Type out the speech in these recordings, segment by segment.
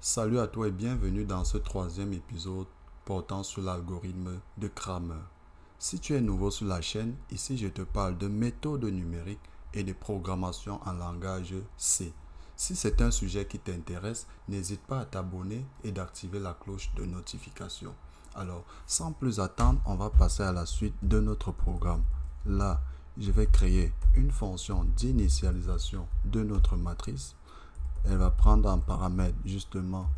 Salut à toi et bienvenue dans ce troisième épisode portant sur l'algorithme de Kramer. Si tu es nouveau sur la chaîne, ici je te parle de méthodes numériques et de programmation en langage C. Si c'est un sujet qui t'intéresse, n'hésite pas à t'abonner et d'activer la cloche de notification. Alors, sans plus attendre, on va passer à la suite de notre programme. Là, je vais créer une fonction d'initialisation de notre matrice. Elle va prendre en paramètre justement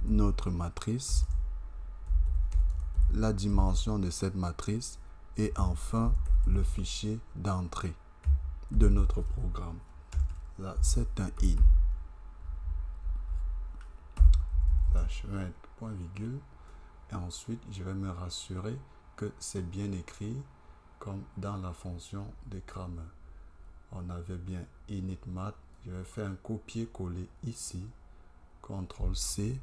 notre matrice, la dimension de cette matrice et enfin le fichier d'entrée de notre programme. Là, c'est un in. Là, je vais mettre point virgule et ensuite je vais me rassurer que c'est bien écrit comme dans la fonction de Kramer. On avait bien initmat. Je vais faire un copier-coller ici. CTRL-C.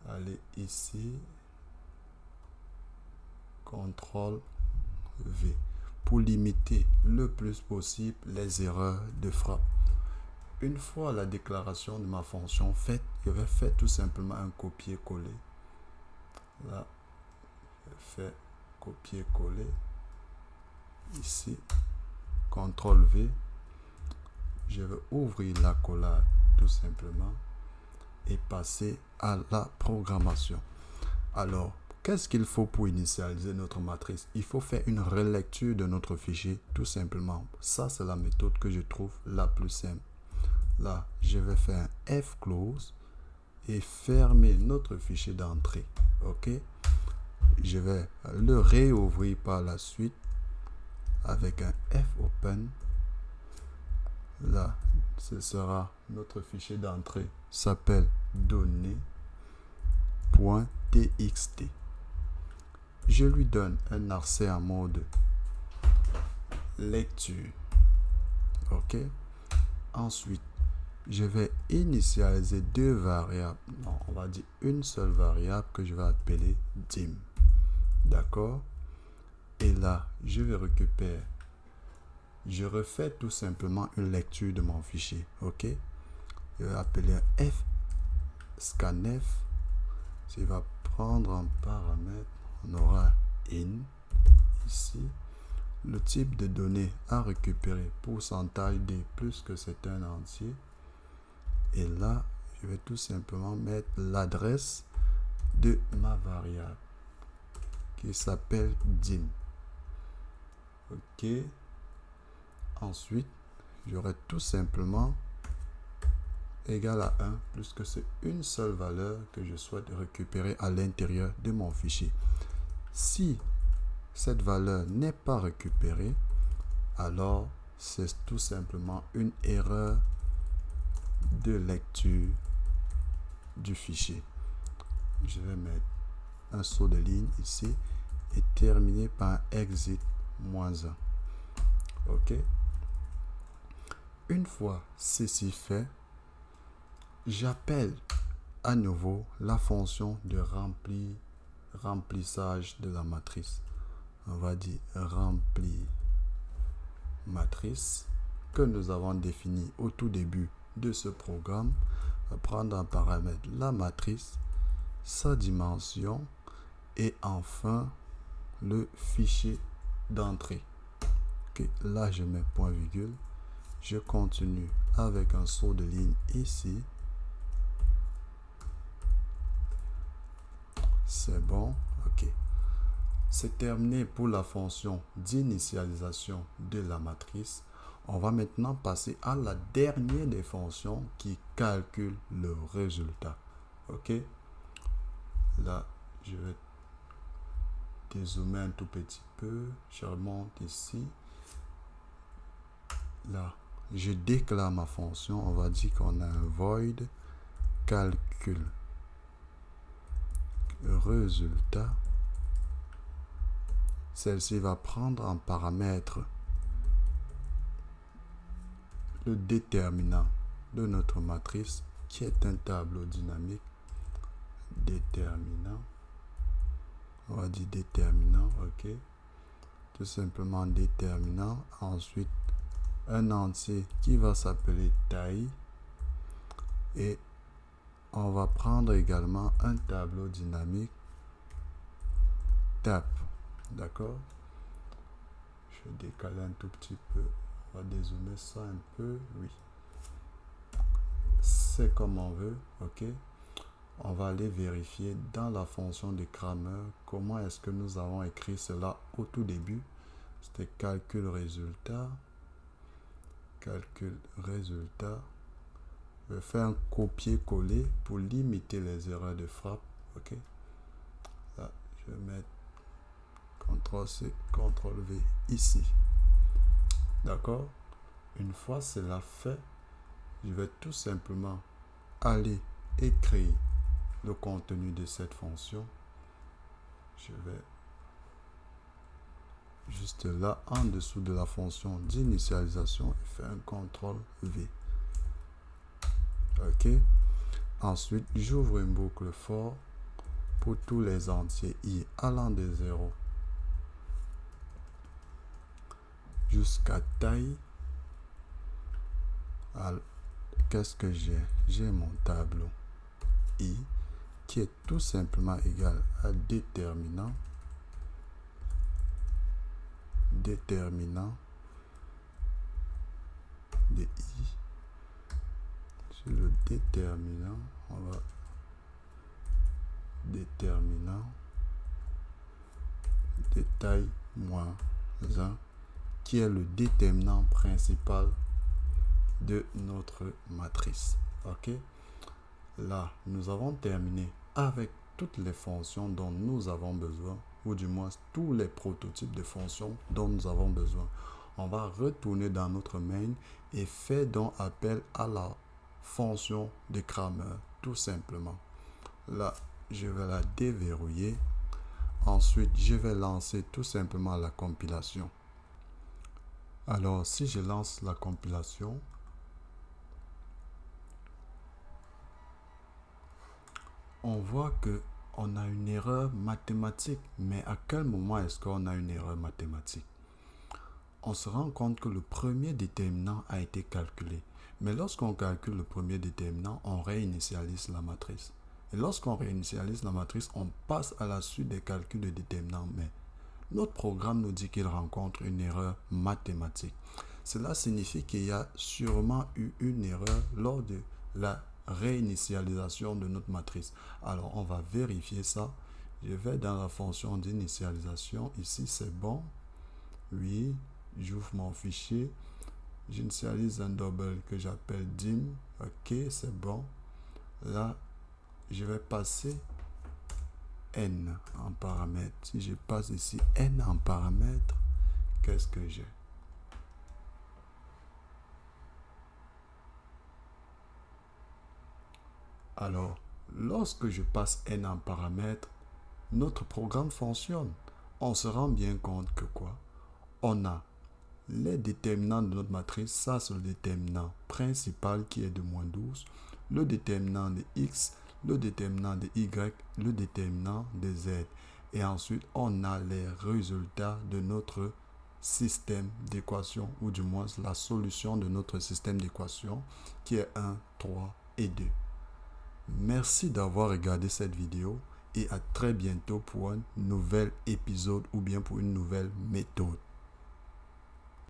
Allez ici. CTRL-V. Pour limiter le plus possible les erreurs de frappe. Une fois la déclaration de ma fonction faite, je vais faire tout simplement un copier-coller. Là, je fais copier-coller. Ici, CTRL-V. Je vais ouvrir la collade tout simplement et passer à la programmation. Alors, qu'est-ce qu'il faut pour initialiser notre matrice? Il faut faire une relecture de notre fichier tout simplement. Ça, c'est la méthode que je trouve la plus simple. Là, je vais faire un F-close et fermer notre fichier d'entrée. OK? Je vais le réouvrir par la suite avec un F-open. Là, ce sera notre fichier d'entrée. S'appelle données.txt. Je lui donne un accès en mode lecture. OK? Ensuite, je vais initialiser deux variables. Non, on va dire une seule variable que je vais appeler dim. D'accord? Et là, je vais récupérer. Je refais tout simplement une lecture de mon fichier. OK? Je vais appeler un f scanf. Il va prendre en paramètre. On aura in ici. Le type de données à récupérer, pourcentage D plus que c'est un entier. Et là, je vais tout simplement mettre l'adresse de ma variable qui s'appelle dim. OK. Ensuite, j'aurai tout simplement égal à 1 plus que c'est une seule valeur que je souhaite récupérer à l'intérieur de mon fichier. Si cette valeur n'est pas récupérée, alors c'est tout simplement une erreur de lecture du fichier. Je vais mettre un saut de ligne ici et terminer par un exit -1. OK. Une fois ceci fait, j'appelle à nouveau la fonction de remplissage de la matrice. On va dire remplir matrice que nous avons défini au tout début de ce programme. On va prendre en paramètre la matrice, sa dimension et enfin le fichier d'entrée. Okay. Là, je mets point virgule. Je continue avec un saut de ligne ici. C'est bon. OK. C'est terminé pour la fonction d'initialisation de la matrice. On va maintenant passer à la dernière des fonctions qui calcule le résultat. OK. Là, je vais dézoomer un tout petit peu. Je remonte ici. Là, je déclare ma fonction. On va dire qu'on a un void calcul résultat. Celle-ci va prendre en paramètre le déterminant de notre matrice qui est un tableau dynamique. Déterminant. On va dire déterminant. OK. Tout simplement déterminant. Ensuite, un entier qui va s'appeler taille et on va prendre également un tableau dynamique tab. D'accord? Je vais décaler un tout petit peu. On va dézoomer ça un peu. Oui. C'est comme on veut. OK? On va aller vérifier dans la fonction de Cramer comment est-ce que nous avons écrit cela au tout début. C'était calcul résultat. Calcul résultat. Je vais faire un copier-coller pour limiter les erreurs de frappe. OK? Là, je vais mettre CTRL-C, CTRL-V ici. D'accord? Une fois cela fait, je vais tout simplement aller écrire le contenu de cette fonction. Je vais juste là, en dessous de la fonction d'initialisation, et faire un CTRL-V. OK? Ensuite, j'ouvre une boucle for pour tous les entiers i allant de 0 jusqu'à taille. Qu'est-ce que j'ai? J'ai mon tableau i qui est tout simplement égal à déterminant de i. Sur le déterminant, on va déterminant de taille moins 1 qui est le déterminant principal de notre matrice. OK? Là, nous avons terminé avec toutes les fonctions dont nous avons besoin, ou du moins tous les prototypes de fonctions dont nous avons besoin. On va retourner dans notre main et faire donc appel à la fonction de Cramer, tout simplement. Là, je vais la déverrouiller. Ensuite, je vais lancer tout simplement la compilation. Alors, si je lance la compilation, on voit que on a une erreur mathématique. Mais à quel moment est-ce qu'on a une erreur mathématique? On se rend compte que le premier déterminant a été calculé. Mais lorsqu'on calcule le premier déterminant, on réinitialise la matrice. Et lorsqu'on réinitialise la matrice, on passe à la suite des calculs de déterminants. Mais notre programme nous dit qu'il rencontre une erreur mathématique. Cela signifie qu'il y a sûrement eu une erreur lors de la réinitialisation de notre matrice. Alors, on va vérifier ça. Je vais dans la fonction d'initialisation. Ici, c'est bon. Oui, j'ouvre mon fichier. J'initialise un double que j'appelle dim. OK, c'est bon. Là, je vais passer n en paramètre. Si je passe ici n en paramètre, qu'est-ce que j'ai? Alors, lorsque je passe n en paramètre, notre programme fonctionne. On se rend bien compte que quoi? On a les déterminants de notre matrice. Ça, c'est le déterminant principal qui est de moins 12. Le déterminant de x, le déterminant de y, le déterminant de z. Et ensuite, on a les résultats de notre système d'équation, ou du moins la solution de notre système d'équation qui est 1, 3 et 2. Merci d'avoir regardé cette vidéo et à très bientôt pour un nouvel épisode ou bien pour une nouvelle méthode.